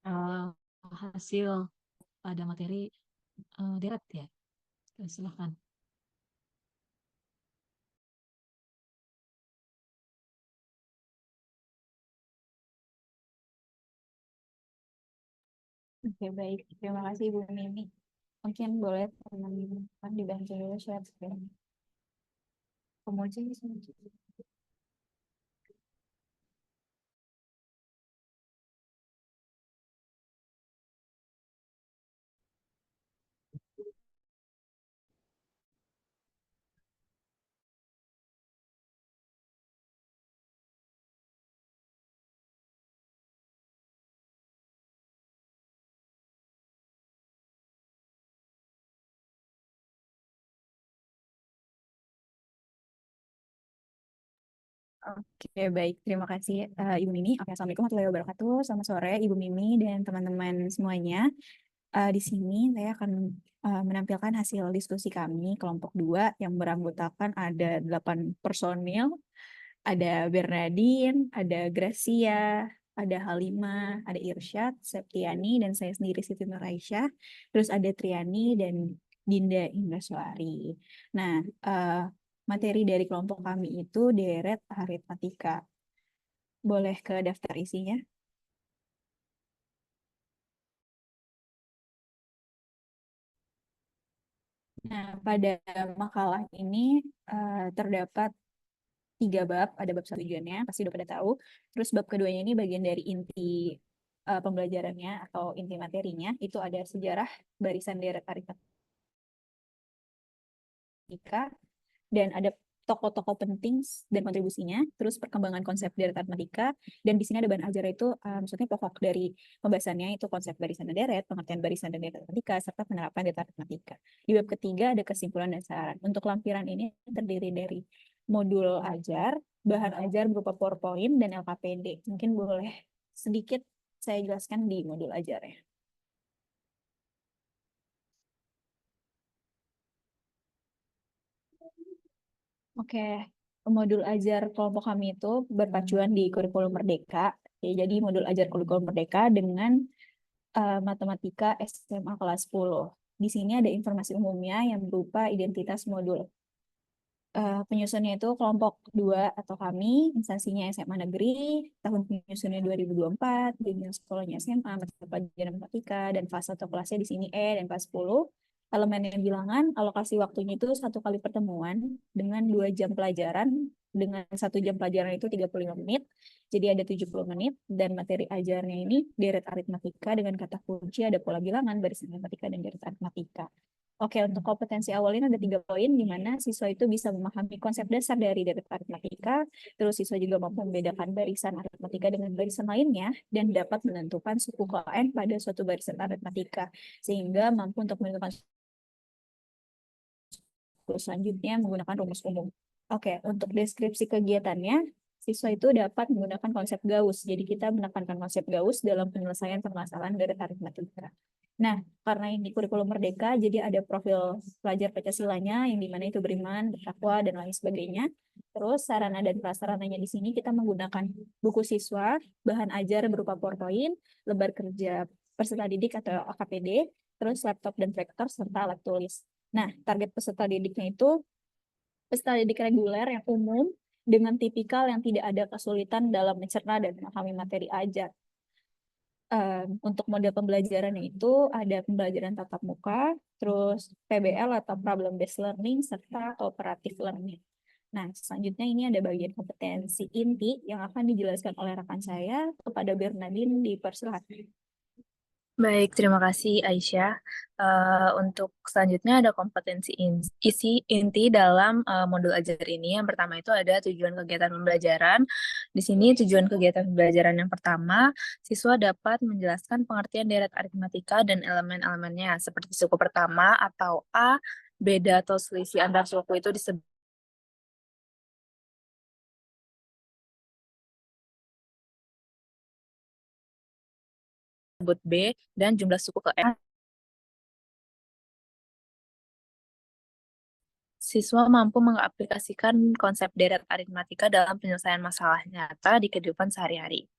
eh, hasil pada materi deret ya. Silahkan. Oke, baik. Terima kasih Ibu Mimi. Mungkin boleh teman-teman dibantu dulu share screen. Kemudian Oke, baik. Terima kasih Ibu Mimi. Oke, Assalamualaikum warahmatullahi wabarakatuh. Selamat sore Ibu Mimi dan teman-teman semuanya. Di sini saya akan menampilkan hasil diskusi kami kelompok 2 yang beranggotakan ada 8 personil. Ada Bernadine, ada Gracia, ada Halimah, ada Irsyad, Septiani, dan saya sendiri Siti Nuraisyah. Terus ada Triani dan Dinda Indaswari. Nah, materi dari kelompok kami itu deret aritmatika. Boleh ke daftar isinya? Nah, pada makalah ini terdapat 3 bab. Ada bab 1 tujuannya, pasti udah pada tahu. Terus bab keduanya ini bagian dari inti pembelajarannya atau inti materinya. Itu ada sejarah barisan deret aritmatika dan ada tokoh-tokoh penting dan kontribusinya, terus perkembangan konsep deret aritmatika, dan di sini ada bahan ajar itu maksudnya pokok dari pembahasannya itu konsep barisan dan deret, pengertian barisan dan deret aritmatika, serta penerapan deret aritmatika. Di bab ketiga ada kesimpulan dan saran. Untuk lampiran ini terdiri dari modul ajar, bahan ajar berupa PowerPoint dan LKPD. Mungkin boleh sedikit saya jelaskan di modul ajarnya. Oke, modul ajar kelompok kami itu berpacuan di kurikulum Merdeka. Ya, jadi modul ajar kurikulum Merdeka dengan matematika SMA kelas 10. Di sini ada informasi umumnya yang berupa identitas modul. Penyusunnya itu kelompok 2 atau kami, instansinya SMA Negeri, tahun penyusunnya 2024, jenjang sekolahnya SMA, mata pelajaran matematika, dan fase atau kelasnya di sini E dan kelas 10. Elemennya bilangan, alokasi waktunya itu 1 kali pertemuan dengan 2 jam pelajaran, dengan 1 jam pelajaran itu 35 menit, jadi ada 70 menit, dan materi ajarnya ini deret aritmatika dengan kata kunci ada pola bilangan, barisan matematika, dan deret aritmatika. Oke, untuk kompetensi awal ini ada 3 poin, di mana siswa itu bisa memahami konsep dasar dari deret aritmatika, terus siswa juga mampu membedakan barisan aritmatika dengan barisan lainnya, dan dapat menentukan suku KN pada suatu barisan aritmatika, sehingga mampu untuk menentukan suku selanjutnya menggunakan rumus umum. Oke, untuk deskripsi kegiatannya, siswa itu dapat menggunakan konsep Gauss. Jadi kita menekankan konsep Gauss dalam penyelesaian permasalahan deret aritmatika. Nah, karena ini kurikulum Merdeka, jadi ada profil pelajar Pancasilanya yang dimana itu beriman, bertakwa, dan lain sebagainya. Terus sarana dan prasarananya di sini kita menggunakan buku siswa, bahan ajar berupa PowerPoint, lembar kerja peserta didik atau AKPD, terus laptop dan proyektor, serta alat tulis. Nah, target peserta didiknya itu peserta didik reguler yang umum dengan tipikal yang tidak ada kesulitan dalam mencerna dan memahami materi ajar. Untuk model pembelajarannya itu ada pembelajaran tatap muka, terus PBL atau problem based learning, serta cooperative learning. Nah, selanjutnya ini ada bagian kompetensi inti yang akan dijelaskan oleh rekan saya kepada Bernadine. Dipersilakan. Baik, terima kasih Aisyah. Untuk selanjutnya ada kompetensi isi inti dalam modul ajar ini. Yang pertama itu ada tujuan kegiatan pembelajaran. Di sini tujuan kegiatan pembelajaran yang pertama, siswa dapat menjelaskan pengertian deret aritmatika dan elemen-elemennya seperti suku pertama atau A, beda atau selisih antar suku itu disebut B, dan jumlah suku ke N. Siswa mampu mengaplikasikan konsep deret aritmatika dalam penyelesaian masalah nyata di kehidupan sehari-hari.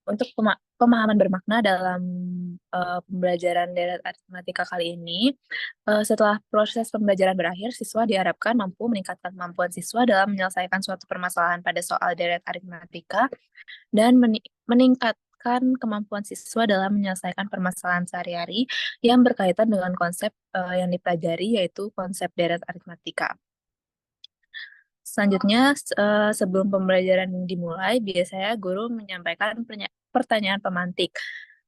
untuk pemahaman bermakna dalam pembelajaran deret aritmatika kali ini, setelah proses pembelajaran berakhir, siswa diharapkan mampu meningkatkan kemampuan siswa dalam menyelesaikan suatu permasalahan pada soal deret aritmatika dan meningkatkan kemampuan siswa dalam menyelesaikan permasalahan sehari-hari yang berkaitan dengan konsep yang dipelajari, yaitu konsep deret aritmatika. Selanjutnya, sebelum pembelajaran dimulai, biasanya guru menyampaikan pertanyaan pemantik.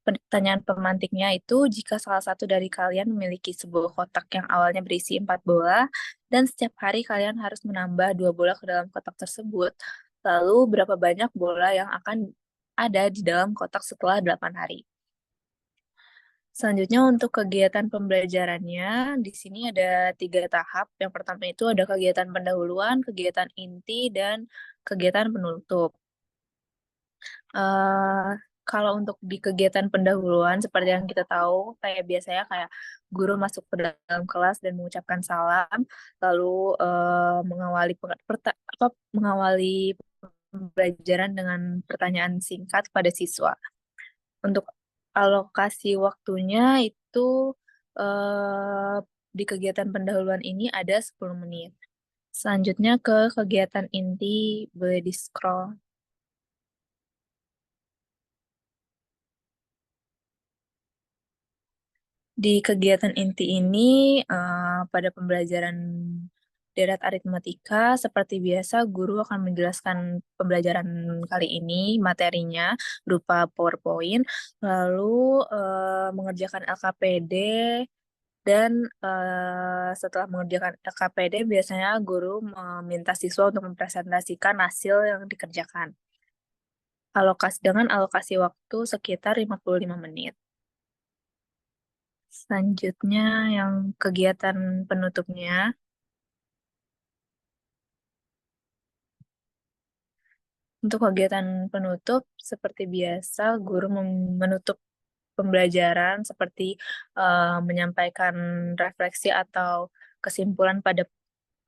Pertanyaan pemantiknya itu, jika salah satu dari kalian memiliki sebuah kotak yang awalnya berisi 4 bola, dan setiap hari kalian harus menambah 2 bola ke dalam kotak tersebut, lalu berapa banyak bola yang akan ada di dalam kotak setelah 8 hari? Selanjutnya untuk kegiatan pembelajarannya, di sini ada 3 tahap. Yang pertama itu ada kegiatan pendahuluan, kegiatan inti, dan kegiatan penutup. Eh, Kalau untuk di kegiatan pendahuluan, seperti yang kita tahu, kayak biasanya kayak guru masuk ke dalam kelas dan mengucapkan salam, lalu mengawali mengawali pembelajaran dengan pertanyaan singkat pada siswa. Untuk alokasi waktunya itu eh, di kegiatan pendahuluan ini ada 10 menit. Selanjutnya ke kegiatan inti, boleh di-scroll. Di kegiatan inti ini, pada pembelajaran deret aritmatika, seperti biasa, guru akan menjelaskan pembelajaran kali ini, materinya berupa PowerPoint, lalu mengerjakan LKPD, dan setelah mengerjakan LKPD, biasanya guru meminta siswa untuk mempresentasikan hasil yang dikerjakan. Dengan alokasi waktu sekitar 55 menit. Selanjutnya yang kegiatan penutupnya. Untuk kegiatan penutup, seperti biasa, guru menutup pembelajaran seperti menyampaikan refleksi atau kesimpulan pada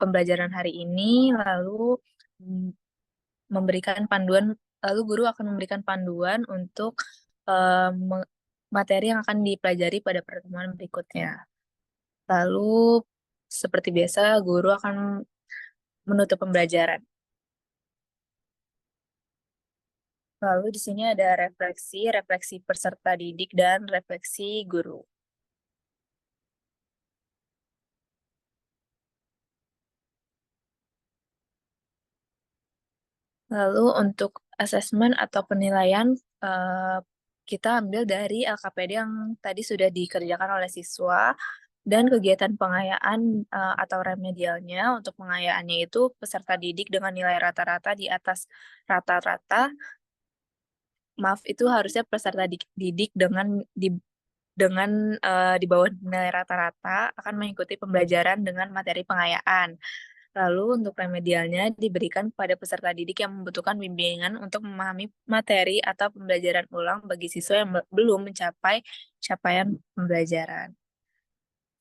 pembelajaran hari ini, lalu mm, memberikan panduan, lalu guru akan memberikan panduan untuk materi yang akan dipelajari pada pertemuan berikutnya. Lalu, seperti biasa, guru akan menutup pembelajaran. Lalu di sini ada refleksi, refleksi peserta didik, dan refleksi guru. Lalu untuk asesmen atau penilaian, eh, kita ambil dari LKPD yang tadi sudah dikerjakan oleh siswa, dan kegiatan pengayaan atau remedialnya. Untuk pengayaannya itu peserta didik dengan nilai rata-rata di atas rata-rata, maaf itu harusnya peserta didik dengan di bawah nilai rata-rata akan mengikuti pembelajaran dengan materi pengayaan. Lalu untuk remedialnya diberikan kepada peserta didik yang membutuhkan bimbingan untuk memahami materi atau pembelajaran ulang bagi siswa yang belum mencapai capaian pembelajaran.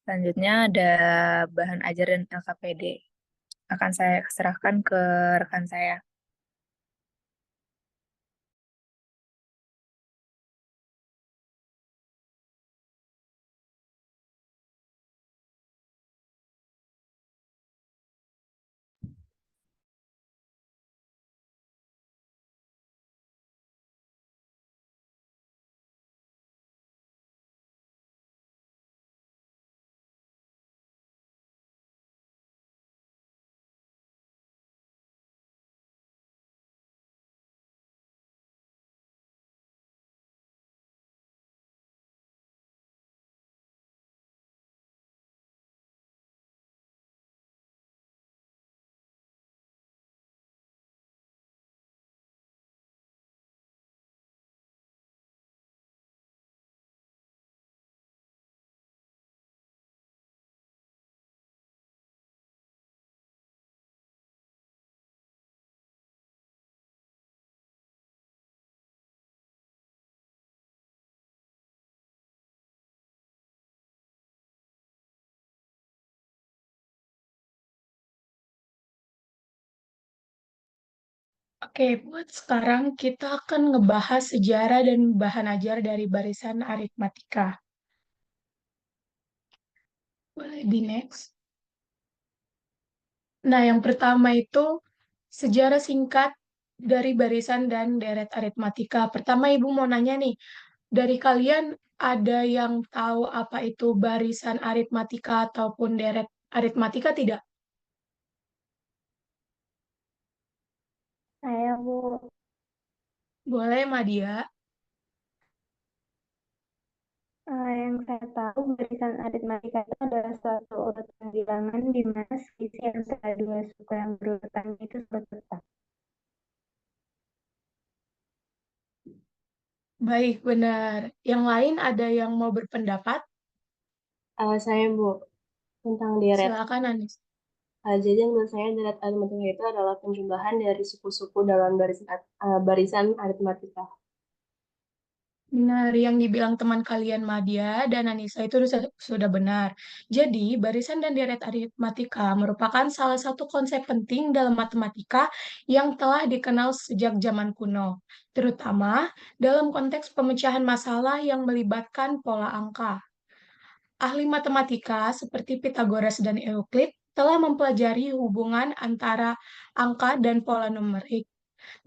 Selanjutnya ada bahan ajar dan LKPD. Akan saya serahkan ke rekan saya. Oke, buat sekarang kita akan ngebahas sejarah dan bahan ajar dari barisan aritmatika. Boleh di next. Nah, yang pertama itu sejarah singkat dari barisan dan deret aritmatika. Pertama, Ibu mau nanya nih, dari kalian ada yang tahu apa itu barisan aritmatika ataupun deret aritmatika tidak? Saya, Bu, Boleh, Madia. yang saya tahu barisan aritmatika itu adalah suatu urutan bilangan di mana selisih antara dua suku yang berurutan itu suatu tetap. Baik, benar. Yang lain ada yang mau berpendapat? Saya Bu, tentang deret. Silakan, Anis. Jadi menurut saya deret aritmatika itu adalah penjumlahan dari suku-suku dalam barisan aritmatika. Benar, yang dibilang teman kalian Madia dan Anissa itu sudah benar. Jadi, barisan dan deret aritmatika merupakan salah satu konsep penting dalam matematika yang telah dikenal sejak zaman kuno, terutama dalam konteks pemecahan masalah yang melibatkan pola angka. Ahli matematika seperti Pythagoras dan Euclid telah mempelajari hubungan antara angka dan pola numerik.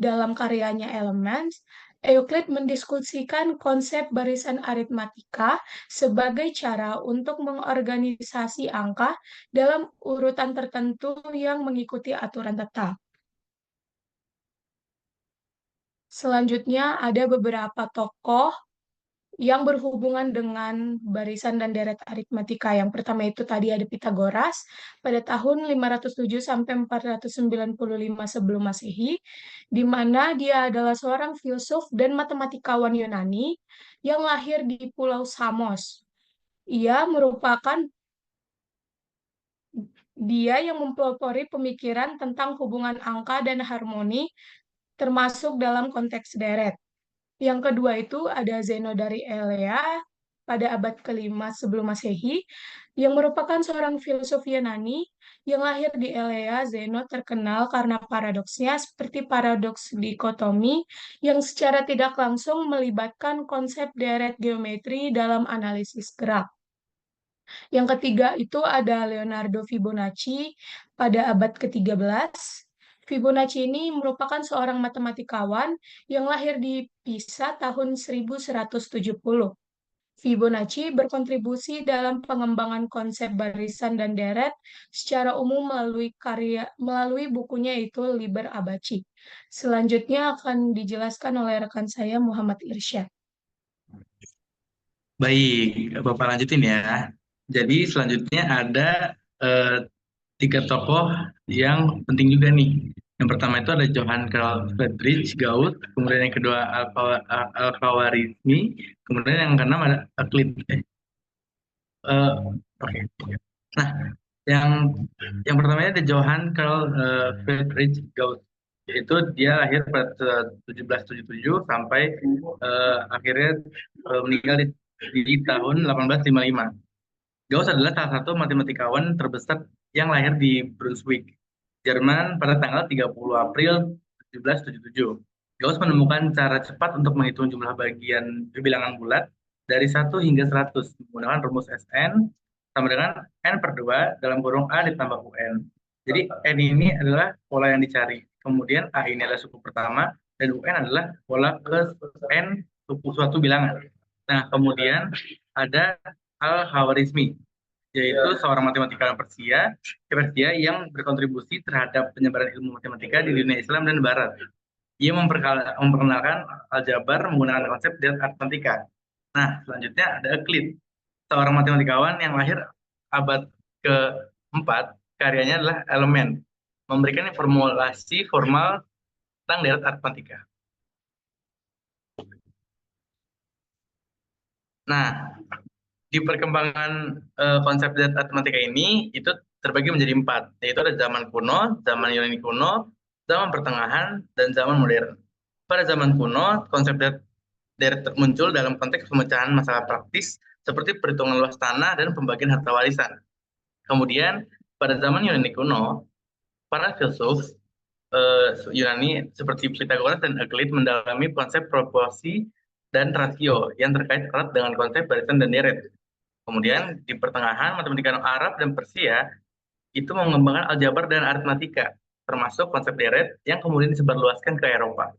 Dalam karyanya Elements, Euclid mendiskusikan konsep barisan aritmatika sebagai cara untuk mengorganisasi angka dalam urutan tertentu yang mengikuti aturan tetap. Selanjutnya ada beberapa tokoh yang berhubungan dengan barisan dan deret aritmatika. Yang pertama itu tadi ada Pythagoras pada tahun 507 sampai 495 sebelum Masehi, di mana dia adalah seorang filsuf dan matematikawan Yunani yang lahir di Pulau Samos. Dia yang mempelopori pemikiran tentang hubungan angka dan harmoni termasuk dalam konteks deret. Yang kedua itu ada Zeno dari Elea pada abad kelima sebelum Masehi, yang merupakan seorang filsuf Yunani yang lahir di Elea. Zeno terkenal karena paradoksnya seperti paradoks dikotomi yang secara tidak langsung melibatkan konsep deret geometri dalam analisis gerak. Yang ketiga itu ada Leonardo Fibonacci pada abad ke-13. Fibonacci ini merupakan seorang matematikawan yang lahir di Pisa tahun 1170. Fibonacci berkontribusi dalam pengembangan konsep barisan dan deret secara umum melalui bukunya itu Liber Abaci. Selanjutnya akan dijelaskan oleh rekan saya Muhammad Irsyad. Baik, Bapak lanjutin ya. Jadi selanjutnya ada eh, 3 tokoh yang penting juga nih. Yang pertama itu ada Johann Carl Friedrich Gauss, kemudian yang kedua Al-Khawarizmi, kemudian yang keenam ada Euclid. Oke. Nah, yang pertama ada Johann Carl Friedrich Gauss. Yaitu dia lahir pada 1777 sampai akhirnya meninggal di tahun 1855. Gauss adalah salah satu matematikawan terbesar yang lahir di Brunswick, Jerman pada tanggal 30 April 1777. Gauss menemukan cara cepat untuk menghitung jumlah bagian bilangan bulat dari 1 hingga 100 menggunakan rumus Sn sama dengan n/2 dalam kurung A ditambah UN. Jadi n ini adalah pola yang dicari. Kemudian A ini adalah suku pertama dan UN adalah pola ke n suatu bilangan. Nah, kemudian ada Al-Khawarizmi, yaitu seorang matematikawan Persia yang berkontribusi terhadap penyebaran ilmu matematika di dunia Islam dan Barat. Ia memperkenalkan aljabar menggunakan konsep deret aritmatika. Nah, selanjutnya ada Euclid, seorang matematikawan yang lahir abad ke-4, karyanya adalah Elemen, memberikan formulasi formal tentang deret aritmatika. Nah, di perkembangan konsep deret aritmatika ini itu terbagi menjadi 4, yaitu ada zaman kuno, zaman Yunani kuno, zaman pertengahan, dan zaman modern. Pada zaman kuno, konsep deret muncul dalam konteks pemecahan masalah praktis seperti perhitungan luas tanah dan pembagian harta warisan. Kemudian, pada zaman Yunani kuno, para filsuf Yunani seperti Pythagoras dan Euclid mendalami konsep proporsi dan rasio yang terkait erat dengan konsep barisan dan deret. Kemudian di pertengahan matematika Arab dan Persia itu mengembangkan aljabar dan aritmatika, termasuk konsep deret yang kemudian disebarluaskan ke Eropa.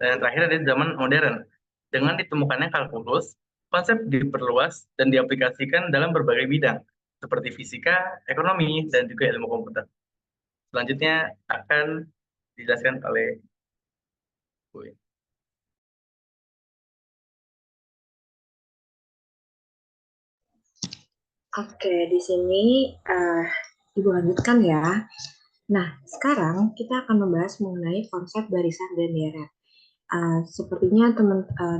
Dan yang terakhir ada di zaman modern. Dengan ditemukannya kalkulus, konsep diperluas dan diaplikasikan dalam berbagai bidang, seperti fisika, ekonomi, dan juga ilmu komputer. Selanjutnya akan dijelaskan oleh Bu. Oke, di sini Ibu lanjutkan ya. Nah, sekarang kita akan membahas mengenai konsep barisan dan deret. Sepertinya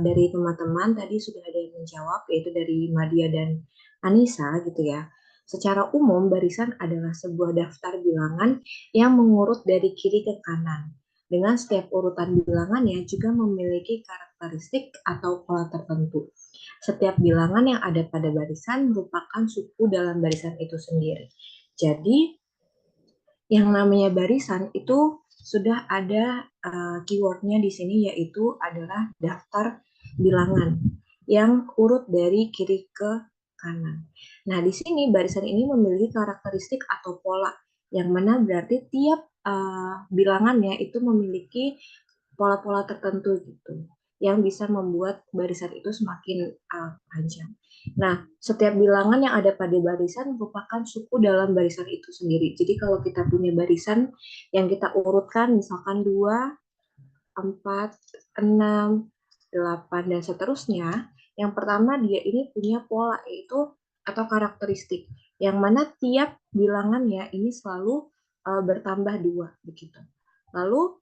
dari teman-teman tadi sudah ada yang menjawab, yaitu dari Madia dan Anissa gitu ya. Secara umum, barisan adalah sebuah daftar bilangan yang mengurut dari kiri ke kanan. Dengan setiap urutan bilangannya juga memiliki karakteristik atau pola tertentu. Setiap bilangan yang ada pada barisan merupakan suku dalam barisan itu sendiri. Jadi, yang namanya barisan itu sudah ada keywordnya di sini, yaitu adalah daftar bilangan yang urut dari kiri ke kanan. Nah, di sini barisan ini memiliki karakteristik atau pola, yang mana berarti tiap bilangannya itu memiliki pola-pola tertentu gitu, yang bisa membuat barisan itu semakin panjang. Nah, setiap bilangan yang ada pada barisan merupakan suku dalam barisan itu sendiri. Jadi kalau kita punya barisan yang kita urutkan, misalkan 2, 4, 6, 8, dan seterusnya, yang pertama dia ini punya pola, yaitu atau karakteristik, yang mana tiap bilangannya ini selalu bertambah 2, begitu. Lalu,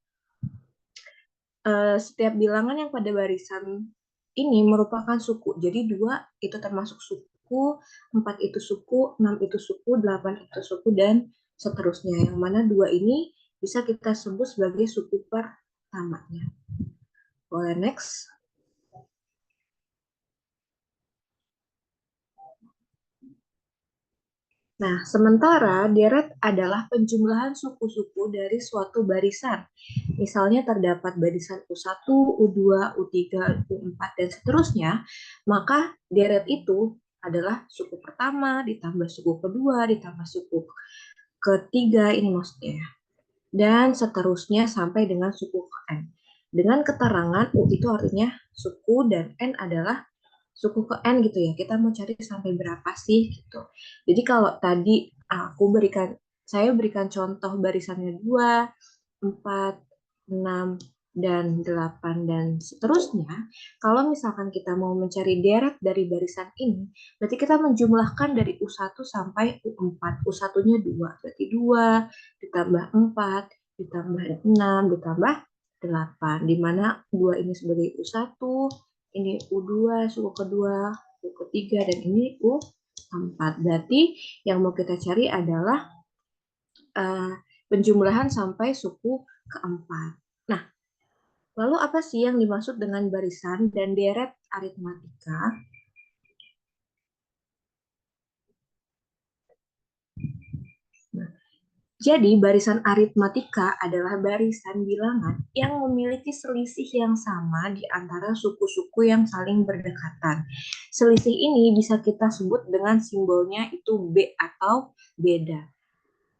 setiap bilangan yang pada barisan ini merupakan suku. Jadi 2 itu termasuk suku, 4 itu suku, 6 itu suku, 8 itu suku, dan seterusnya. Yang mana 2 ini bisa kita sebut sebagai suku pertamanya. Boleh next. Nah, sementara deret adalah penjumlahan suku-suku dari suatu barisan. Misalnya terdapat barisan U1, U2, U3, U4, dan seterusnya, maka deret itu adalah suku pertama, ditambah suku kedua, ditambah suku ketiga, ini maksudnya. Dan seterusnya sampai dengan suku ke N. Dengan keterangan U itu artinya suku dan N adalah suku ke N gitu ya. Kita mau cari sampai berapa sih gitu. Jadi kalau tadi saya berikan contoh barisannya 2, 4, 6, dan 8, dan seterusnya. Kalau misalkan kita mau mencari deret dari barisan ini, berarti kita menjumlahkan dari U1 sampai U4. U1-nya 2, berarti 2 ditambah 4, ditambah 6, ditambah 8. Di mana 2 ini sebagai U1, ini U2, suku kedua, suku ketiga, dan ini U4. Berarti yang mau kita cari adalah penjumlahan sampai suku keempat. Nah, lalu apa sih yang dimaksud dengan barisan dan deret aritmatika? Jadi, barisan aritmatika adalah barisan bilangan yang memiliki selisih yang sama di antara suku-suku yang saling berdekatan. Selisih ini bisa kita sebut dengan simbolnya itu B atau beda.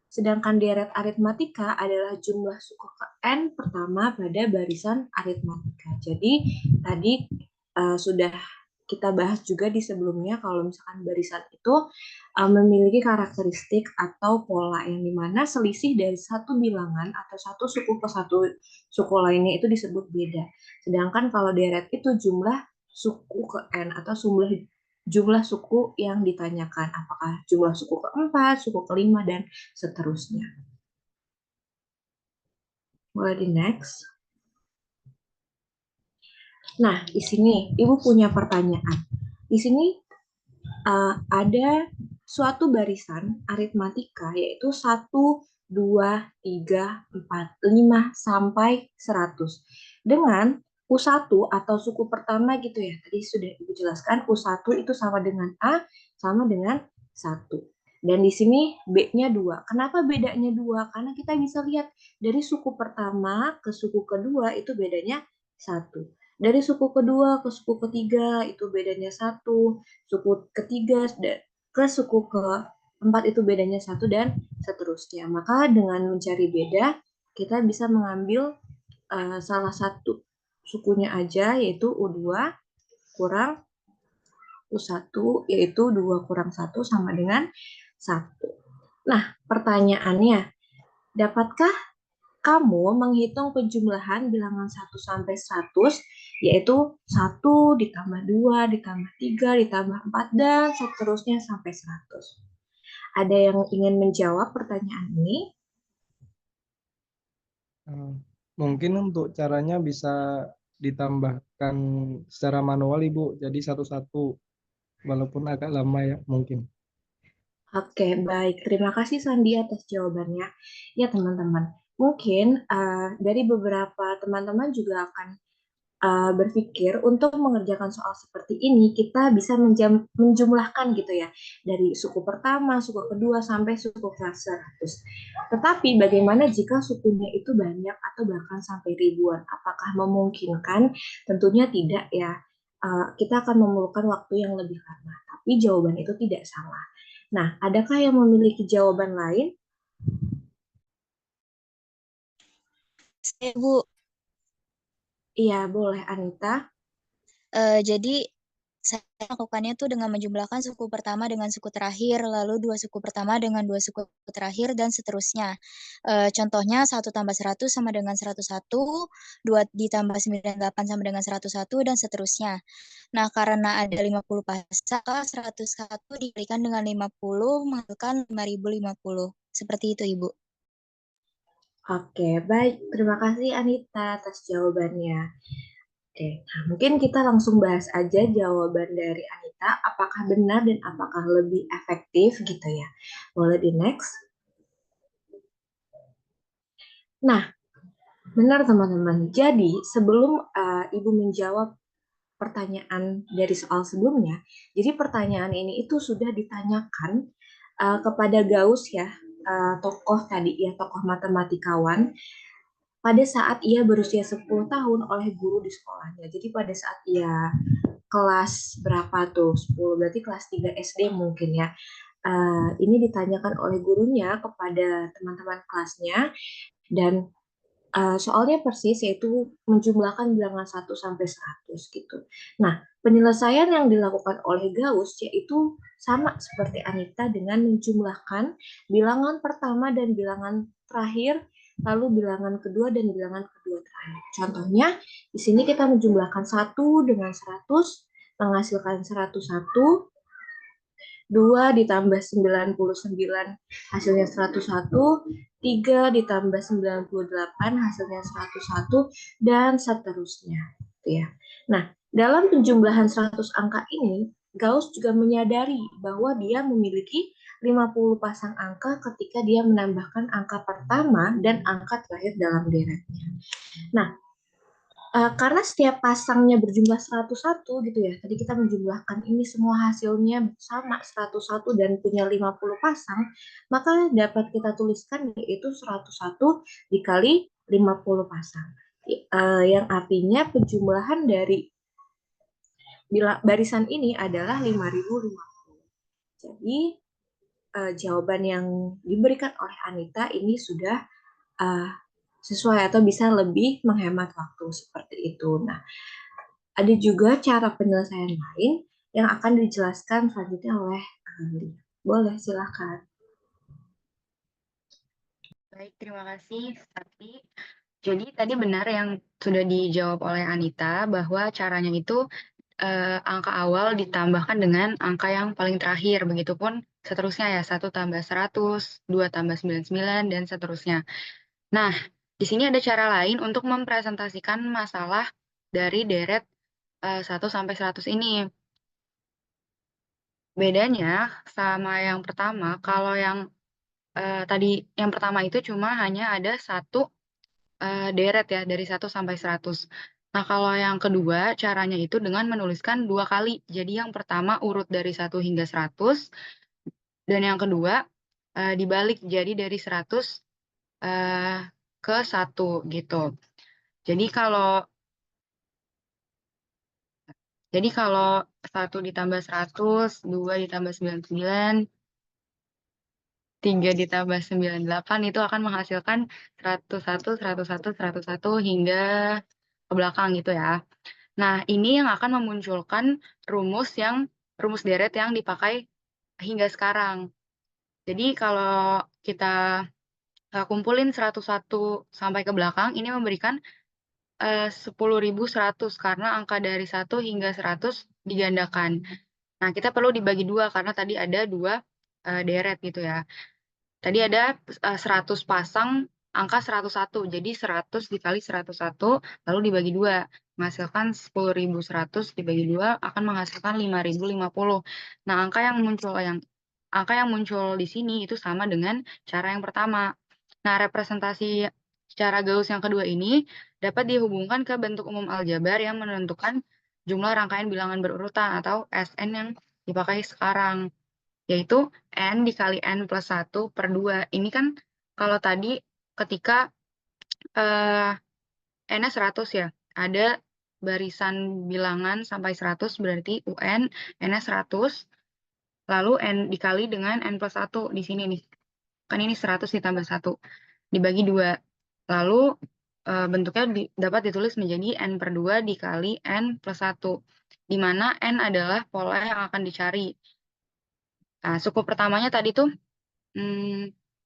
Sedangkan deret aritmatika adalah jumlah suku ke N pertama pada barisan aritmatika. Jadi, tadi sudah kita bahas juga di sebelumnya kalau misalkan barisan itu memiliki karakteristik atau pola yang dimana selisih dari satu bilangan atau satu suku ke satu suku lainnya itu disebut beda. Sedangkan kalau deret itu jumlah suku ke N atau jumlah suku yang ditanyakan, apakah jumlah suku keempat, suku kelima, dan seterusnya. Boleh di next. Nah, di sini Ibu punya pertanyaan. Di sini ada suatu barisan aritmatika, yaitu 1, 2, 3, 4, 5, sampai 100. Dengan U1 atau suku pertama gitu ya, tadi sudah Ibu jelaskan, U1 itu sama dengan A, sama dengan 1. Dan di sini B-nya 2. Kenapa bedanya 2? Karena kita bisa lihat dari suku pertama ke suku kedua itu bedanya 1. Dari suku kedua ke suku ketiga itu bedanya 1. Suku ketiga ke suku keempat itu bedanya 1 dan seterusnya. Maka dengan mencari beda, kita bisa mengambil salah satu sukunya aja, yaitu U2 kurang U1, yaitu 2 kurang 1 sama dengan 1. Nah, pertanyaannya, dapatkah kamu menghitung penjumlahan bilangan 1 sampai 100, yaitu 1 ditambah 2 ditambah 3 ditambah 4 dan seterusnya sampai 100. Ada yang ingin menjawab pertanyaan ini? Mungkin untuk caranya bisa ditambahkan secara manual, Ibu. Jadi satu-satu, walaupun agak lama ya mungkin. Oke, baik. Terima kasih Sandi atas jawabannya. Ya, teman-teman. Mungkin dari beberapa teman-teman juga akan berpikir untuk mengerjakan soal seperti ini, kita bisa menjumlahkan gitu ya. Dari suku pertama, suku kedua, sampai suku ke-100. Tetapi bagaimana jika sukunya itu banyak atau bahkan sampai ribuan? Apakah memungkinkan? Tentunya tidak ya. Kita akan memerlukan waktu yang lebih lama. Tapi jawaban itu tidak salah. Nah, adakah yang memiliki jawaban lain? Saya, Bu. Iya, boleh Anita. Jadi saya melakukannya tuh dengan menjumlahkan suku pertama dengan suku terakhir, lalu 2 suku pertama dengan 2 suku terakhir, dan seterusnya. Contohnya 1 tambah 100 sama dengan 101, 2 ditambah 98 sama dengan 101, dan seterusnya. Nah, karena ada 50 pasang, maka 101 diberikan dengan 50 menghasilkan 5050. Seperti itu, Ibu. Oke, baik. Terima kasih Anita atas jawabannya. Oke, nah mungkin kita langsung bahas aja jawaban dari Anita, apakah benar dan apakah lebih efektif gitu ya. Boleh di next. Nah, benar teman-teman. Jadi sebelum Ibu menjawab pertanyaan dari soal sebelumnya, jadi pertanyaan ini itu sudah ditanyakan kepada Gauss ya, tokoh tadi ya, tokoh matematikawan, pada saat ia berusia 10 tahun oleh guru di sekolahnya. Jadi pada saat ia kelas berapa tuh? 10, berarti kelas 3 SD mungkin ya. Ini ditanyakan oleh gurunya kepada teman-teman kelasnya, dan soalnya persis, yaitu menjumlahkan bilangan 1 sampai 100 gitu. Nah, penyelesaian yang dilakukan oleh Gauss yaitu sama seperti Anita dengan menjumlahkan bilangan pertama dan bilangan terakhir, lalu bilangan kedua dan bilangan kedua terakhir. Contohnya, di sini kita menjumlahkan 1 dengan 100, menghasilkan 101, 2 ditambah 99 hasilnya 101, 3 ditambah 98 hasilnya 101, dan seterusnya. Ya. Nah, dalam penjumlahan 100 angka ini, Gauss juga menyadari bahwa dia memiliki 50 pasang angka ketika dia menambahkan angka pertama dan angka terakhir dalam deretnya. Nah, karena setiap pasangnya berjumlah 101 gitu ya, tadi kita menjumlahkan ini semua hasilnya sama 101 dan punya 50 pasang, maka dapat kita tuliskan yaitu 101 dikali 50 pasang. Yang artinya penjumlahan dari barisan ini adalah 5050. Jadi jawaban yang diberikan oleh Anita ini sudah sesuai atau bisa lebih menghemat waktu seperti itu. Nah, ada juga cara penyelesaian lain yang akan dijelaskan selanjutnya oleh Lia. Boleh, silakan. Baik, terima kasih, Sakti. Jadi tadi benar yang sudah dijawab oleh Anita bahwa caranya itu angka awal ditambahkan dengan angka yang paling terakhir. Begitupun seterusnya ya, 1 tambah 100, 2 tambah 99, dan seterusnya. Nah, di sini ada cara lain untuk mempresentasikan masalah dari deret 1 sampai 100 ini. Bedanya sama yang pertama, kalau yang tadi yang pertama itu cuma hanya ada 1 deret ya, dari 1 sampai 100. Nah, kalau yang kedua, caranya itu dengan menuliskan 2 kali. Jadi yang pertama urut dari 1 hingga 100, Dan yang kedua, dibalik jadi dari 100 ke 1 gitu. Jadi kalau 1 ditambah 100, 2 ditambah 99, 3 ditambah 98 itu akan menghasilkan 101, 101, 101 hingga ke belakang gitu ya. Nah, ini yang akan memunculkan rumus deret yang dipakai hingga sekarang. Jadi kalau kita kumpulin 101 sampai ke belakang, ini memberikan 10.100 karena angka dari 1 hingga 100 digandakan. Nah, kita perlu dibagi 2 karena tadi ada 2 deret gitu ya. Tadi ada 100 pasang angka 101. Jadi 100 dikali 101 lalu dibagi 2. Menghasilkan 10.100 dibagi 2 akan menghasilkan 5.050. Nah, angka yang muncul di sini itu sama dengan cara yang pertama. Nah, representasi secara Gauss yang kedua ini dapat dihubungkan ke bentuk umum aljabar yang menentukan jumlah rangkaian bilangan berurutan atau SN yang dipakai sekarang, yaitu N dikali N plus 1 per 2. Ini kan kalau tadi ketika N-nya 100 ya, ada barisan bilangan sampai 100 berarti UN N-nya 100, lalu N dikali dengan N plus 1 di sini nih. Kan ini 100 ditambah 1, dibagi 2. Lalu bentuknya dapat ditulis menjadi N per 2 dikali N plus 1, di mana N adalah pola yang akan dicari. Nah, suku pertamanya tadi tuh,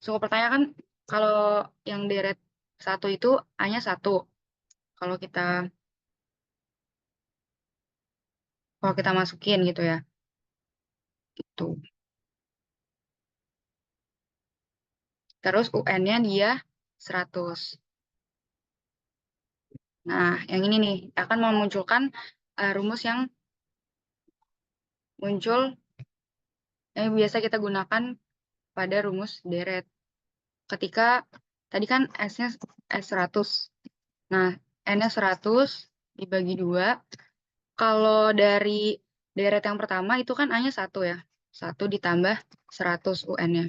suku pertamanya kan kalau yang deret 1 itu A-nya 1. Kalau kita masukin gitu ya. Gitu. Terus UN-nya dia 100. Nah, yang ini nih akan memunculkan rumus yang muncul yang biasa kita gunakan pada rumus deret. Ketika tadi kan S-nya S100. Nah, N-nya 100 dibagi 2. Kalau dari deret yang pertama itu kan A-nya 1 ya. 1 ditambah 100 UN-nya.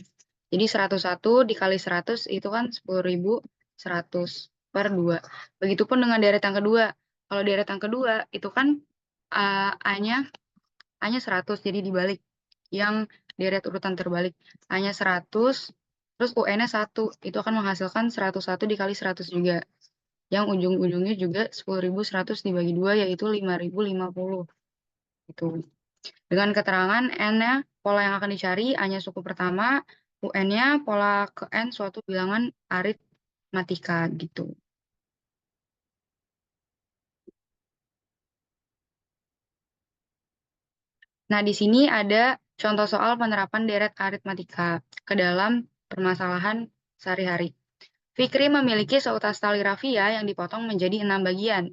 Jadi 101 dikali 100 itu kan 10.100 per 2. Begitupun dengan deret yang kedua. Kalau deret yang kedua itu kan A-nya 100 jadi dibalik. Yang deret urutan terbalik. A-nya 100 terus UN-nya 1. Itu akan menghasilkan 101 dikali 100 juga. Yang ujung-ujungnya juga 10.100 dibagi 2 yaitu 5.050. Gitu. Dengan keterangan N-nya pola yang akan dicari, A-nya suku pertama, UN-nya pola ke N suatu bilangan aritmatika gitu. Nah, di sini ada contoh soal penerapan deret aritmatika ke dalam permasalahan sehari-hari. Fikri memiliki seutas tali rafia yang dipotong menjadi 6 bagian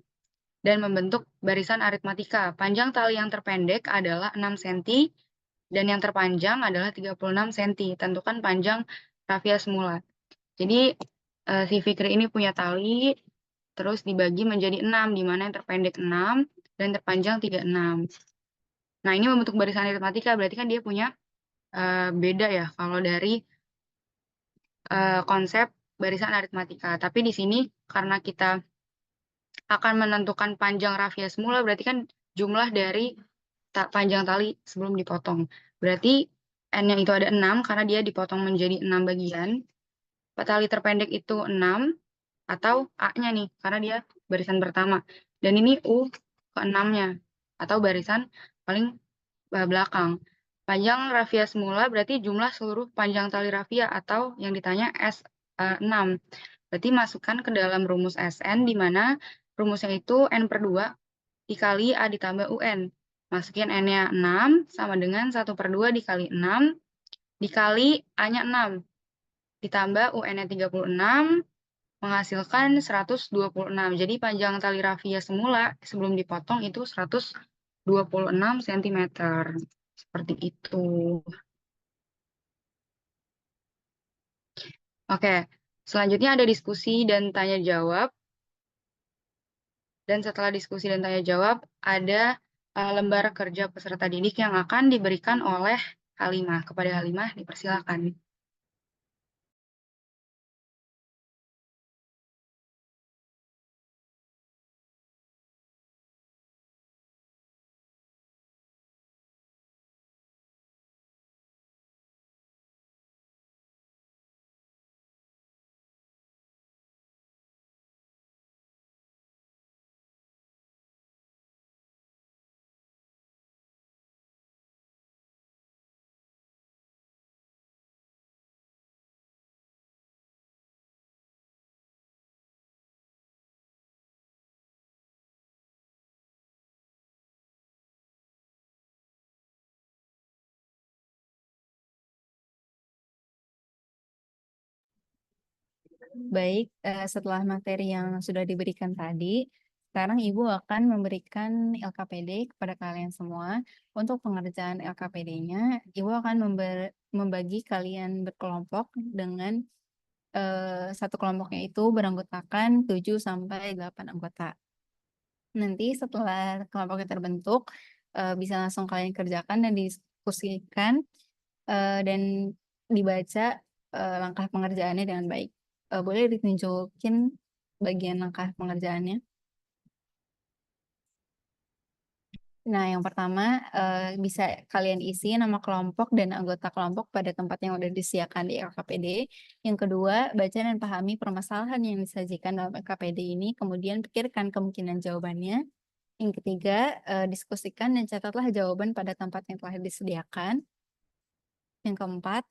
dan membentuk barisan aritmatika. Panjang tali yang terpendek adalah 6 cm dan yang terpanjang adalah 36 cm. Tentukan panjang rafia semula. Jadi si Fikri ini punya tali terus dibagi menjadi 6, di mana yang terpendek 6 dan terpanjang 36. Nah, ini membentuk barisan aritmatika, berarti kan dia punya beda ya kalau dari konsep barisan aritmatika. Tapi di sini karena kita akan menentukan panjang rafia semula, berarti kan jumlah dari panjang tali sebelum dipotong. Berarti N-nya itu ada 6 karena dia dipotong menjadi 6 bagian. Tali terpendek itu 6 atau A-nya nih karena dia barisan pertama. Dan ini U ke-6-nya atau barisan paling belakang. Panjang rafia semula berarti jumlah seluruh panjang tali rafia atau yang ditanya S6. Berarti masukkan ke dalam rumus SN di mana rumusnya itu N per 2 dikali A ditambah UN. Masukin N-nya 6 sama dengan 1 per 2 dikali 6 dikali A-nya 6. Ditambah UN-nya 36 menghasilkan 126. Jadi panjang tali rafia semula sebelum dipotong itu 126 cm. Seperti itu. Oke, selanjutnya ada diskusi dan tanya jawab. Dan setelah diskusi dan tanya jawab, ada lembar kerja peserta didik yang akan diberikan oleh Halimah. Kepada Halimah dipersilakan. Baik, setelah materi yang sudah diberikan tadi, sekarang Ibu akan memberikan LKPD kepada kalian semua. Untuk pengerjaan LKPD-nya, Ibu akan membagi kalian berkelompok dengan satu kelompoknya itu beranggotakan 7 sampai 8 anggota. Nanti setelah kelompoknya terbentuk, bisa langsung kalian kerjakan dan didiskusikan dan dibaca langkah pengerjaannya dengan baik. Boleh ditunjukin bagian langkah pengerjaannya. Nah, yang pertama bisa kalian isi nama kelompok dan anggota kelompok pada tempat yang sudah disediakan di LKPD. Yang kedua, baca dan pahami permasalahan yang disajikan dalam LKPD ini, kemudian pikirkan kemungkinan jawabannya. Yang ketiga, diskusikan dan catatlah jawaban pada tempat yang telah disediakan. Yang keempat,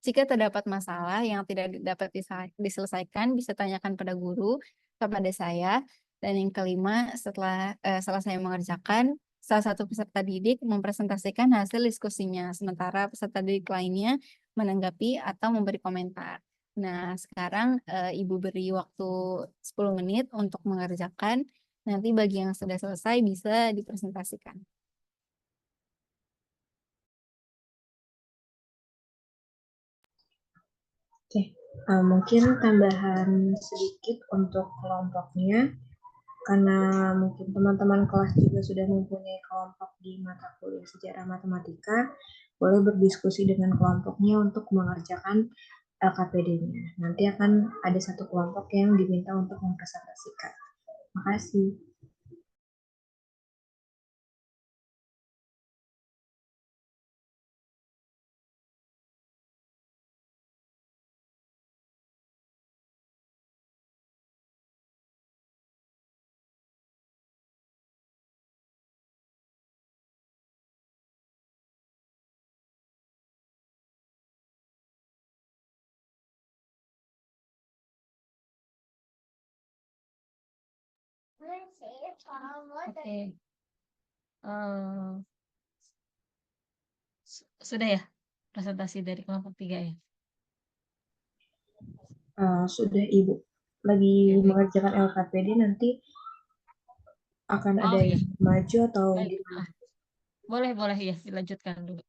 jika terdapat masalah yang tidak dapat diselesaikan, bisa tanyakan pada guru atau pada saya. Dan yang kelima, setelah selesai mengerjakan, salah satu peserta didik mempresentasikan hasil diskusinya, sementara peserta didik lainnya menanggapi atau memberi komentar. Nah, sekarang Ibu beri waktu 10 menit untuk mengerjakan. Nanti bagi yang sudah selesai bisa dipresentasikan. Oke, mungkin tambahan sedikit untuk kelompoknya, karena mungkin teman-teman kelas juga sudah mempunyai kelompok di mata kuliah sejarah matematika, boleh berdiskusi dengan kelompoknya untuk mengerjakan LKPD-nya. Nanti akan ada satu kelompok yang diminta untuk mempresentasikan. Makasih. Oke. Sudah ya presentasi dari kelompok 3 ya? Sudah Ibu. Lagi mengerjakan LKPD, nanti akan ada iya. yang maju atau Baik. gimana? Boleh ya, dilanjutkan dulu.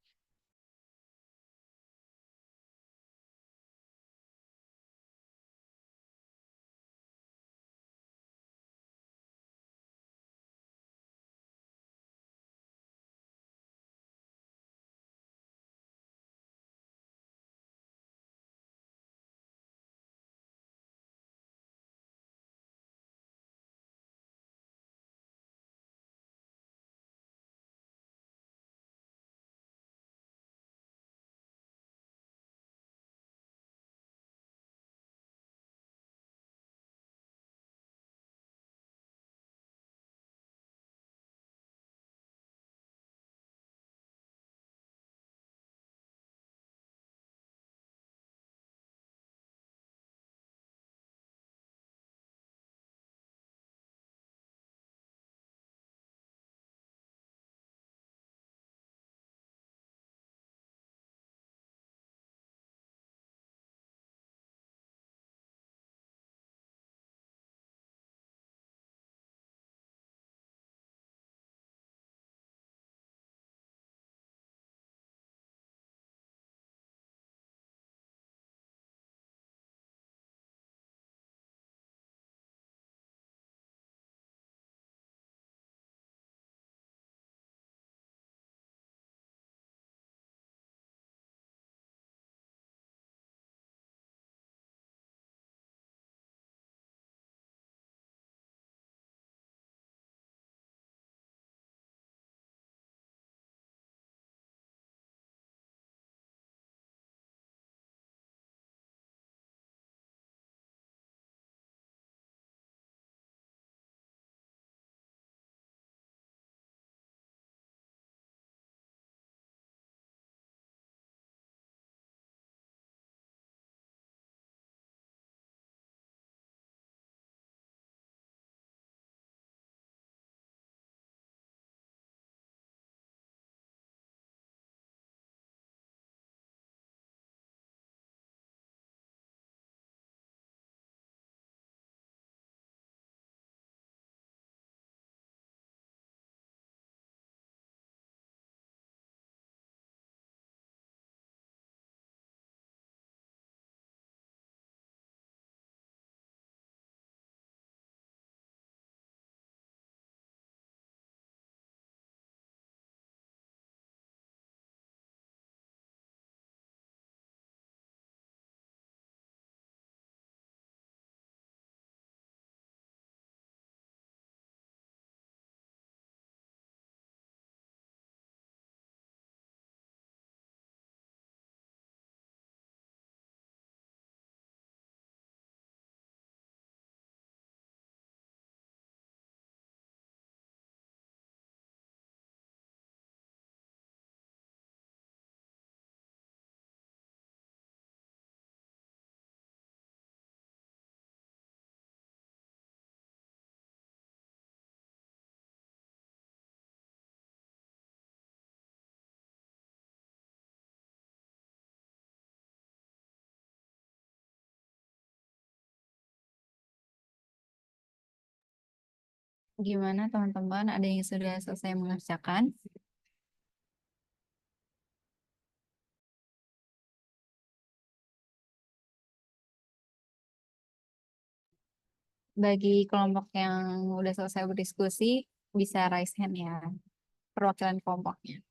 Gimana teman-teman? Ada yang sudah selesai mengerjakan? Bagi kelompok yang udah selesai berdiskusi, bisa raise hand ya, perwakilan kelompoknya.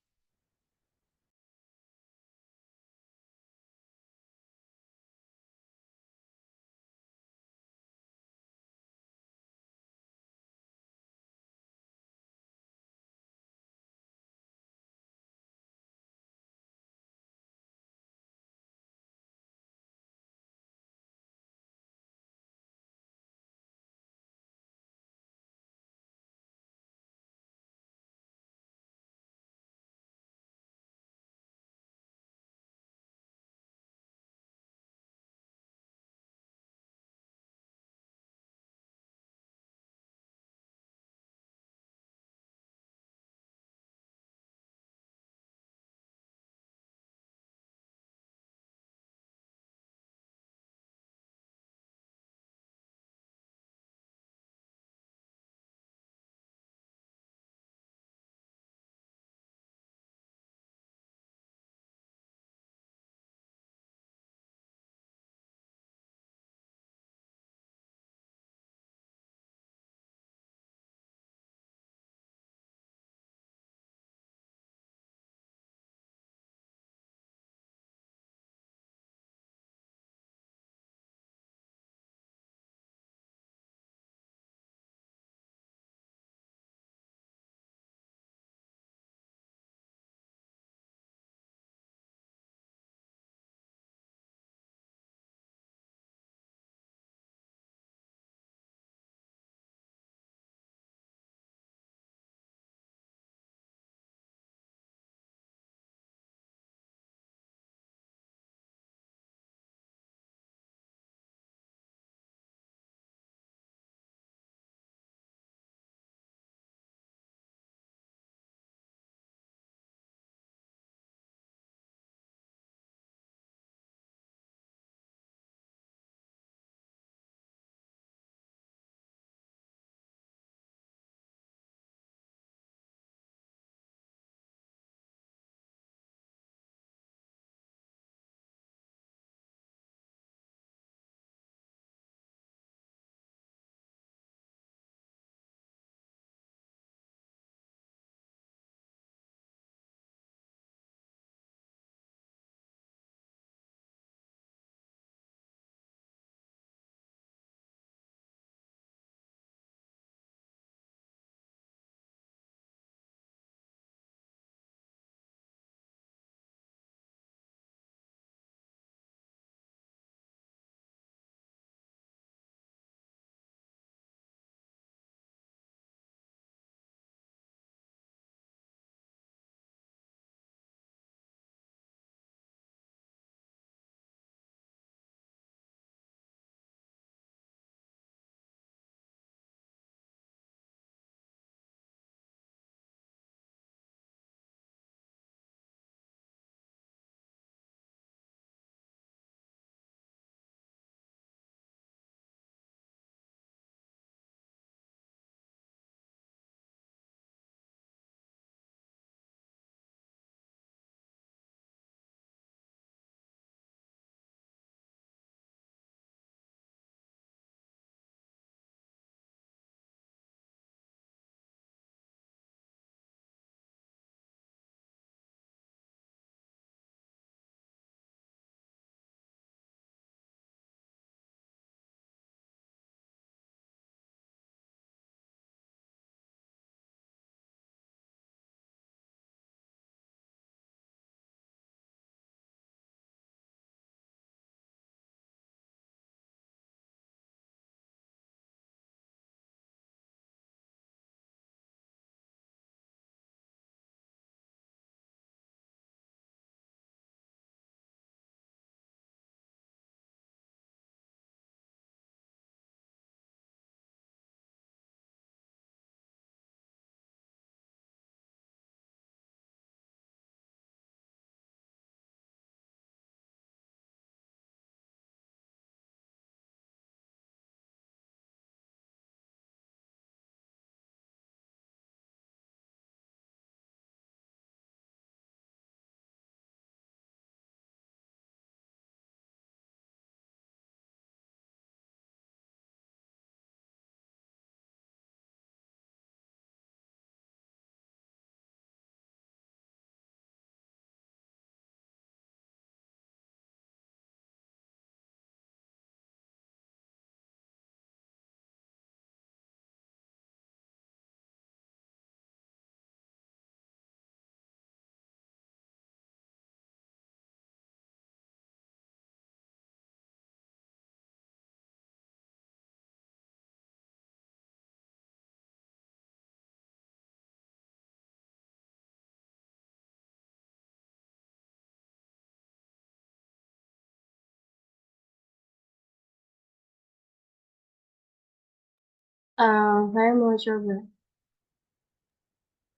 Saya mau coba.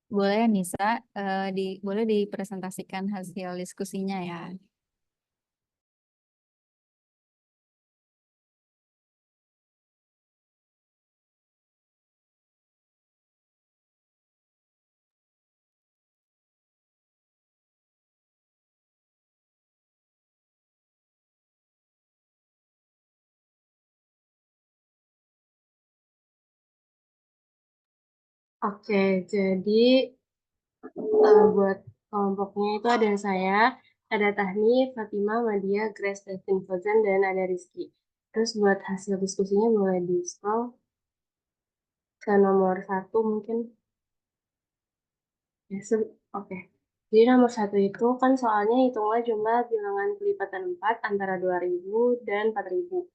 Boleh Nisa, boleh dipresentasikan hasil diskusinya ya. Oke, jadi buat kelompoknya itu ada saya, ada Tahni, Fatima, Madia, Grace, Devin, Fauzan, dan ada Rizky. Terus buat hasil diskusinya boleh di-scroll ke nomor 1 mungkin. Ya, oke. Jadi nomor 1 itu kan soalnya hitunglah jumlah bilangan kelipatan 4 antara 2000 dan 4000.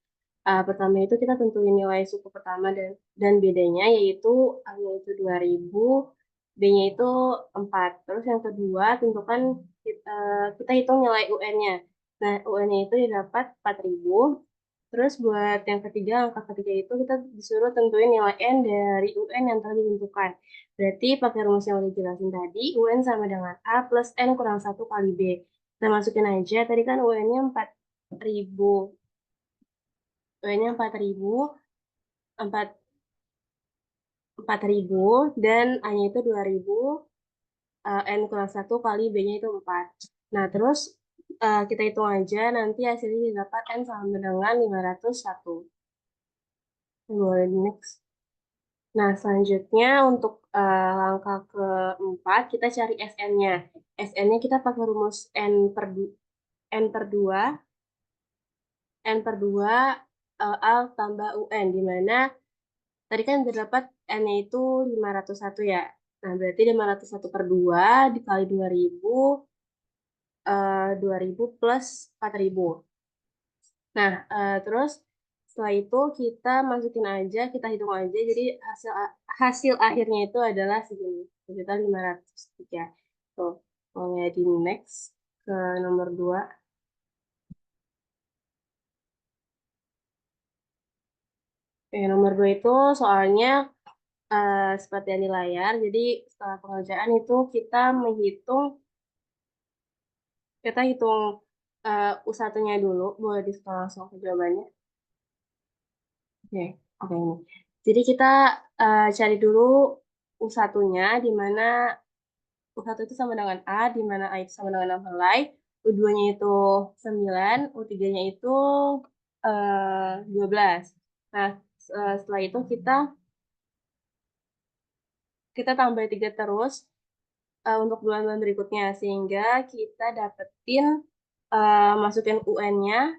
Pertama itu kita tentuin nilai suku pertama dan bedanya yaitu A-nya itu 2000, B-nya itu 4. Terus yang kedua tentukan kita hitung nilai UN-nya. Nah, UN-nya itu didapat 4000. Terus buat yang ketiga, angka ketiga itu kita disuruh tentuin nilai N dari UN yang telah ditentukan. Berarti pakai rumus yang udah dijelasin tadi, UN sama dengan A plus N kurang 1 kali B. Kita masukin aja, tadi kan UN-nya 4000. UN-nya 4000 dan A-nya itu 2000, N kurang 1 kali B-nya itu 4. Nah, terus kita hitung aja, nanti hasilnya didapat N sama dengan 501. Boleh next. Nah, selanjutnya untuk langkah keempat, kita cari SN-nya. SN-nya kita pakai rumus N per 2, A tambah UN, di mana tadi kan terdapat N-nya itu 501 ya. Nah, berarti 501 per 2 dikali 2000, 2000 plus 4000. Nah, terus setelah itu kita masukin aja, kita hitung aja. Jadi hasil akhirnya itu adalah segini, 1.503. Tuh, mulai di next ke nomor 2. Nomor 2 itu soalnya seperti yang di layar. Jadi setelah pengerjaan itu kita hitung U1-nya dulu. Boleh di langsung ke jawabannya. Oke ini. Jadi kita cari dulu U1-nya, di mana U1 itu sama dengan A, di mana A itu sama dengan 6 helai, U2-nya itu 9, U3-nya itu 12. Nah, setelah itu kita tambah 3 terus untuk bulan-bulan berikutnya, sehingga kita dapetin masukin UN-nya,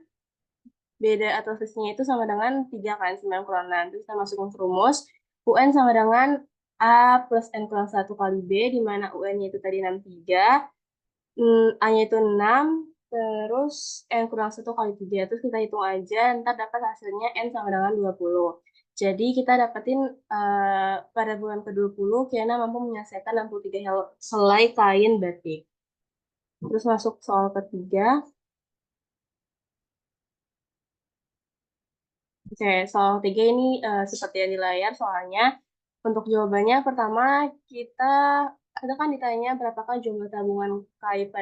beda atau selisihnya itu sama dengan 3 kan, 9 kurang 6. Terus kita masukin ke rumus, UN sama dengan A plus N kurang 1 kali B, di mana UN-nya itu tadi 63, A-nya itu 6, terus N kurang 1 kali 3. Terus kita hitung aja, ntar dapat hasilnya N sama dengan 20. Jadi kita dapetin pada bulan ke-20, Kiana mampu menyelesaikan 63 helai kain batik. Terus masuk soal ketiga. Oke, soal 3 ini seperti yang di layar soalnya. Untuk jawabannya, pertama kita kan ditanya berapakah jumlah tabungan KAI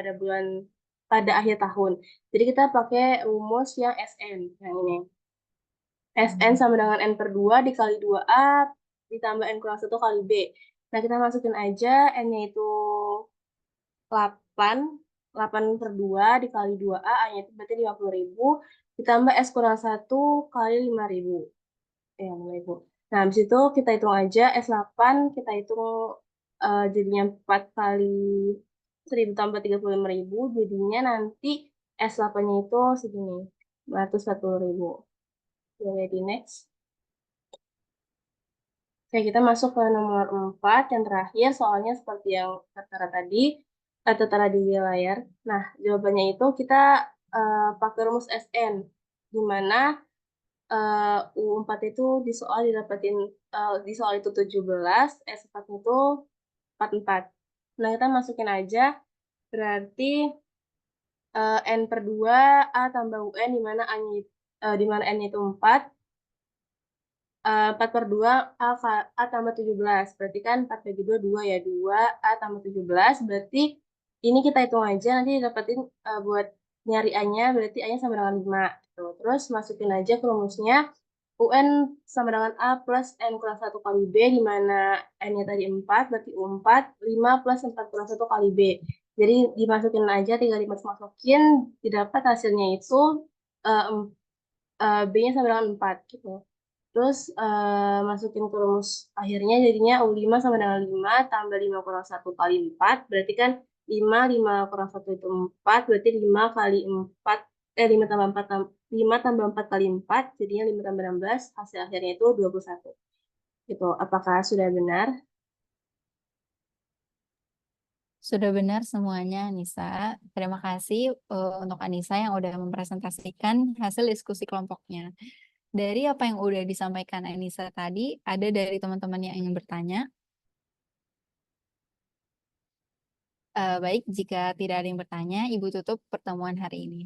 pada akhir tahun. Jadi kita pakai rumus yang SN, yang ini. SN sama dengan N per 2 dikali 2A ditambah N kurang 1 kali B. Nah, kita masukin aja N-nya itu 8, 8 per 2 dikali 2A, A-nya itu berarti 50.000, ditambah S kurang 1 kali 5.000. 5.000. Nah, habis itu kita hitung aja S8, kita hitung jadinya 4 kali 1.000 tambah 35.000, jadinya nanti S8-nya itu segini, 540.000. Jadi next. Oke, kita masuk ke nomor 4, yang terakhir, soalnya seperti yang tertera tadi, tertera di layar. Nah, jawabannya itu kita pakai rumus SN, di mana U4 itu di soal di soal itu 17, S4 itu 44. Nah, kita masukin aja, berarti N per 2, A tambah UN, di mana N-nya itu 4, 4/2 A tambah 17. Berarti kan 4 bagi 2, 2 ya. 2 A tambah 17. Berarti ini kita hitung aja. Nanti dapetin buat nyari A-nya. Berarti A-nya sama dengan 5. Gitu. Terus masukin aja ke rumusnya. UN sama dengan A plus N kurang 1 kali B. Di mana N-nya tadi 4. Berarti U4. 5 plus 4 kurang 1 kali B. Jadi dimasukin aja. Tinggal dimasukin. Didapat hasilnya itu B-nya sama dengan 4. Gitu. Terus masukin ke rumus akhirnya jadinya U5 sama dengan 5 tambah 5 kurang 1 kali 4. Berarti kan 5 kurang 1 itu 4. Berarti 5 kali 4, 5 tambah 4, 5 tambah 4 kali 4. Jadinya 5 tambah 16. Hasil akhirnya itu 21. Gitu. Apakah sudah benar? Sudah benar semuanya, Anissa. Terima kasih untuk Anissa yang udah mempresentasikan hasil diskusi kelompoknya. Dari apa yang udah disampaikan Anissa tadi, ada dari teman-teman yang ingin bertanya? Baik, jika tidak ada yang bertanya, Ibu tutup pertemuan hari ini.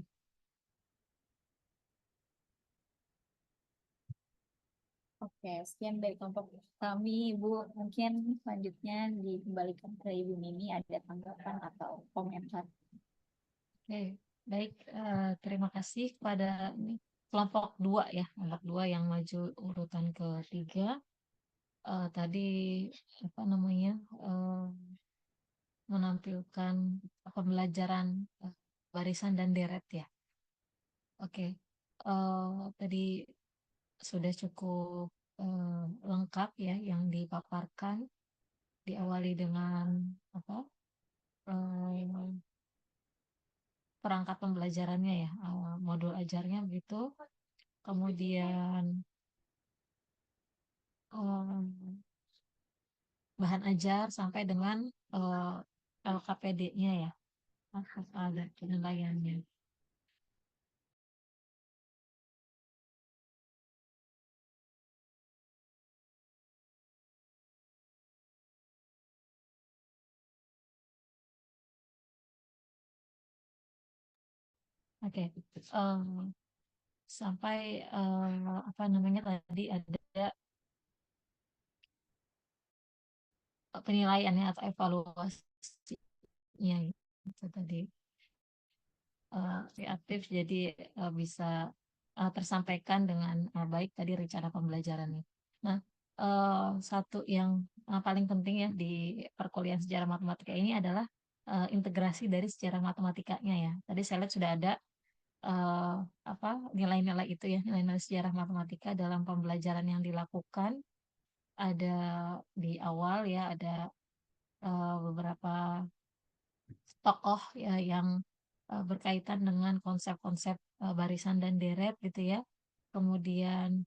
Oke, sekian dari kelompok kami, Ibu. Mungkin selanjutnya dikembalikan ke Ibu Mimi, ada tanggapan atau komentar. Oke, baik. Terima kasih kepada kelompok 2 ya, kelompok 2 yang maju urutan ketiga. Tadi apa namanya menampilkan pembelajaran barisan dan deret ya. Oke, tadi sudah cukup lengkap ya yang dipaparkan. Diawali dengan apa perangkat pembelajarannya ya, modul ajarnya begitu. Kemudian bahan ajar sampai dengan LKPD-nya ya, ada penilaiannya. Oke, sampai apa namanya tadi ada penilaiannya atau evaluasinya itu tadi kreatif jadi bisa tersampaikan dengan baik tadi rencana pembelajarannya. Nah, satu yang paling penting ya di perkuliahan sejarah matematika ini adalah integrasi dari sejarah matematikanya ya. Tadi saya lihat sudah ada apa nilai-nilai itu ya, nilai-nilai sejarah matematika dalam pembelajaran yang dilakukan. Ada di awal ya, ada beberapa tokoh ya yang berkaitan dengan konsep-konsep barisan dan deret gitu ya. Kemudian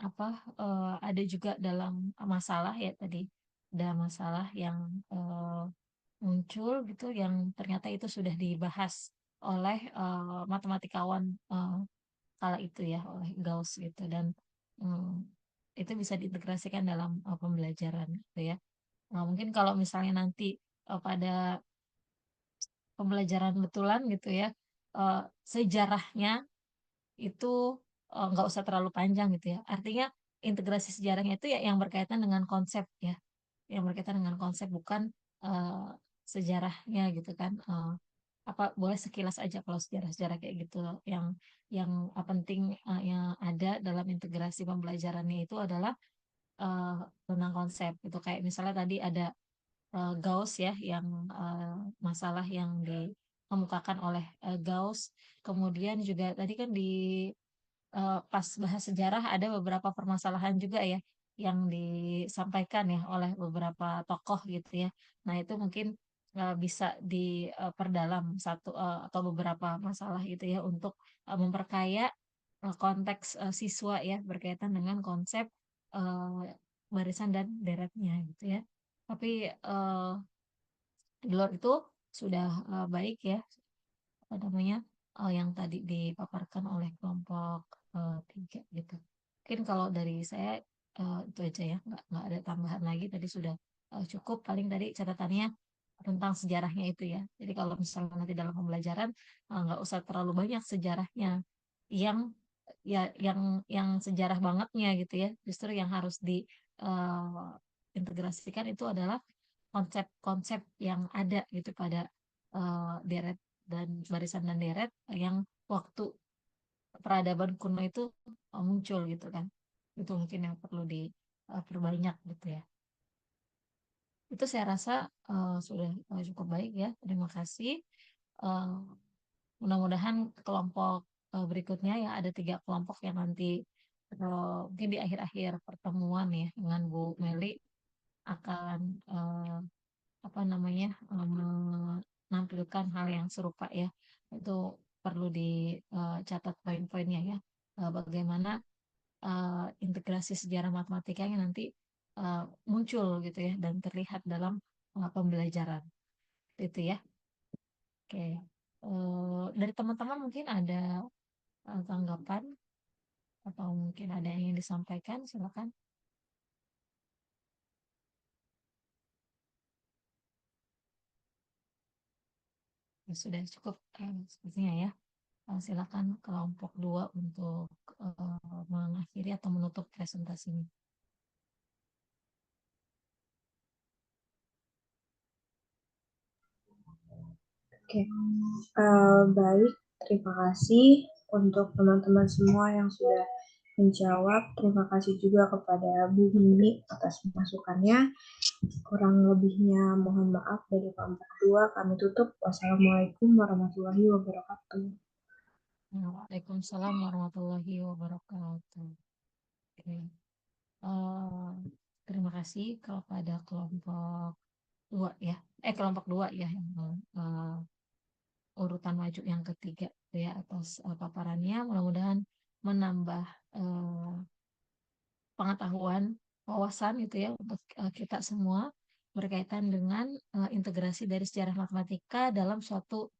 apa ada juga dalam masalah ya tadi ada masalah yang muncul gitu yang ternyata itu sudah dibahas oleh matematikawan kala itu ya, oleh Gauss gitu, dan itu bisa diintegrasikan dalam pembelajaran gitu ya. Nah, mungkin kalau misalnya nanti pada pembelajaran betulan gitu ya, sejarahnya itu nggak usah terlalu panjang gitu ya. Artinya integrasi sejarahnya itu ya yang berkaitan dengan konsep ya, yang berkaitan dengan konsep, bukan sejarahnya gitu kan. Apa boleh sekilas aja kalau sejarah-sejarah kayak gitu. Yang penting yang ada dalam integrasi pembelajarannya itu adalah tentang konsep itu, kayak misalnya tadi ada Gauss ya, yang masalah yang dikemukakan oleh Gauss. Kemudian juga tadi kan di pas bahas sejarah ada beberapa permasalahan juga ya yang disampaikan ya oleh beberapa tokoh gitu ya. Nah, itu mungkin bisa diperdalam satu atau beberapa masalah gitu ya untuk memperkaya konteks siswa ya berkaitan dengan konsep barisan dan deretnya gitu ya. Tapi di luar itu sudah baik ya, apa namanya yang tadi dipaparkan oleh kelompok 3 gitu. Mungkin kalau dari saya itu aja ya, nggak ada tambahan lagi, tadi sudah cukup. Paling tadi catatannya tentang sejarahnya itu ya. Jadi kalau misalnya nanti dalam pembelajaran nggak usah terlalu banyak sejarahnya yang ya yang sejarah bangetnya gitu ya. Justru yang harus diintegrasikan itu adalah konsep-konsep yang ada gitu pada deret dan barisan dan deret yang waktu peradaban kuno itu muncul gitu kan. Itu mungkin yang perlu diperbanyak gitu ya. Itu saya rasa sudah cukup baik ya. Terima kasih. Eh, Mudah-mudahan kelompok berikutnya ya ada 3 kelompok yang nanti mungkin di akhir-akhir pertemuan ya dengan Bu Meli akan apa namanya menampilkan hal yang serupa ya. Itu perlu dicatat poin-poinnya ya. Bagaimana integrasi sejarah matematika yang nanti muncul gitu ya dan terlihat dalam pembelajaran itu ya. Oke. Dari teman-teman mungkin ada tanggapan atau mungkin ada yang ingin disampaikan, silakan. Ya, sudah cukup sepertinya ya. Silakan kelompok 2 untuk mengakhiri atau menutup presentasinya. Oke, baik. Terima kasih untuk teman-teman semua yang sudah menjawab. Terima kasih juga kepada Bu Mimi atas masukannya. Kurang lebihnya mohon maaf dari kelompok 2. Kami tutup. Wassalamualaikum warahmatullahi wabarakatuh. Waalaikumsalam warahmatullahi wabarakatuh. Oke. Terima kasih kepada kelompok 2 ya. Kelompok 2 ya yang urutan maju yang ketiga ya atas paparannya. Mudah-mudahan menambah pengetahuan, wawasan itu ya untuk kita semua berkaitan dengan integrasi dari sejarah matematika dalam suatu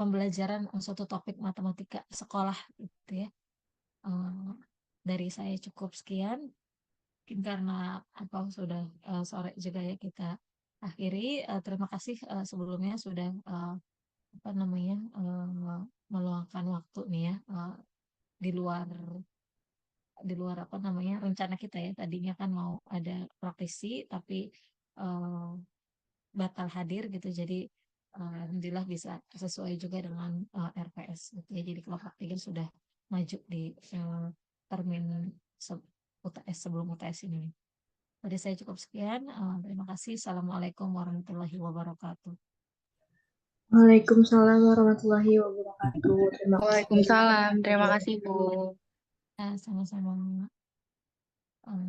pembelajaran suatu topik matematika sekolah gitu ya. Dari saya cukup sekian. Mungkin karena apa sudah sore juga ya kita akhiri. Terima kasih sebelumnya sudah apa namanya meluangkan waktu nih ya di luar apa namanya rencana kita ya. Tadinya kan mau ada praktisi tapi batal hadir gitu. Jadi alhamdulillah bisa sesuai juga dengan RPS gitu ya. Jadi kelompok 3 sudah maju di termin UTS sebelum UTS ini. Dari saya cukup sekian. Terima kasih. Assalamualaikum warahmatullahi wabarakatuh. Waalaikumsalam warahmatullahi wabarakatuh. Terima kasih. Waalaikumsalam. Terima kasih, Bu. Sama-sama.